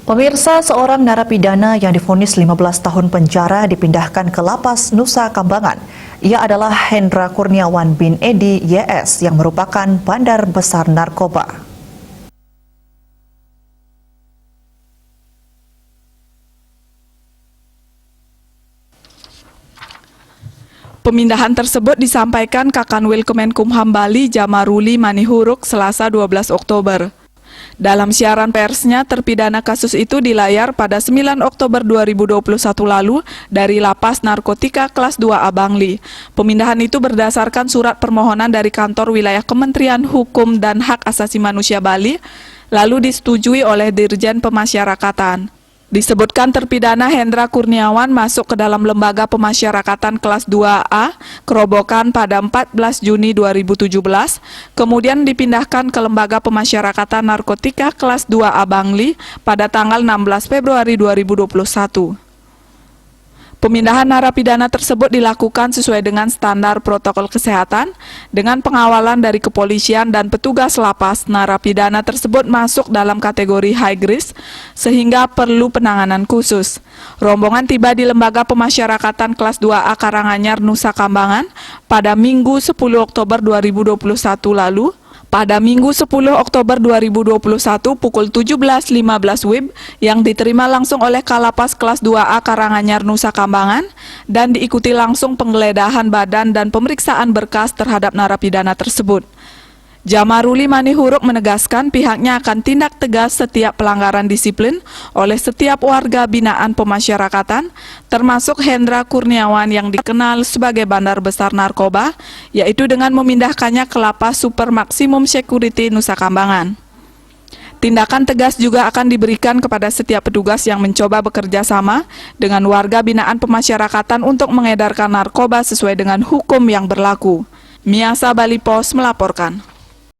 Pemirsa, seorang narapidana yang divonis 15 tahun penjara dipindahkan ke Lapas Nusa Kambangan. Ia adalah Hendra Kurniawan bin Edi YS yang merupakan bandar besar narkoba. Pemindahan tersebut disampaikan Kakanwil Kemenkumham Bali Jamaruli Manihuruk Selasa 12 Oktober. Dalam siaran persnya, terpidana kasus itu dilayar pada 9 Oktober 2021 lalu dari Lapas Narkotika Kelas 2A Bangli. Pemindahan itu berdasarkan surat permohonan dari Kantor Wilayah Kementerian Hukum dan Hak Asasi Manusia Bali, lalu disetujui oleh Dirjen Pemasyarakatan. Disebutkan terpidana Hendra Kurniawan masuk ke dalam Lembaga Pemasyarakatan Kelas 2A Kerobokan pada 14 Juni 2017, kemudian dipindahkan ke Lembaga Pemasyarakatan Narkotika Kelas 2A Bangli pada tanggal 16 Februari 2021. Pemindahan narapidana tersebut dilakukan sesuai dengan standar protokol kesehatan dengan pengawalan dari kepolisian dan petugas lapas. Narapidana tersebut masuk dalam kategori high risk sehingga perlu penanganan khusus. Rombongan tiba di Lembaga Pemasyarakatan Kelas 2A Karanganyar, Nusa Kambangan pada Minggu 10 Oktober 2021 lalu. Pada Minggu 10 Oktober 2021 pukul 17.15 WIB yang diterima langsung oleh Kalapas Kelas 2A Karanganyar Nusa Kambangan dan diikuti langsung penggeledahan badan dan pemeriksaan berkas terhadap narapidana tersebut. Jamaruli Manihuruk menegaskan pihaknya akan tindak tegas setiap pelanggaran disiplin oleh setiap warga binaan pemasyarakatan, termasuk Hendra Kurniawan yang dikenal sebagai bandar besar narkoba, yaitu dengan memindahkannya ke Lapas Super Maksimum Security Nusa Kambangan. Tindakan tegas juga akan diberikan kepada setiap petugas yang mencoba bekerja sama dengan warga binaan pemasyarakatan untuk mengedarkan narkoba sesuai dengan hukum yang berlaku. Miasa Bali Pos melaporkan.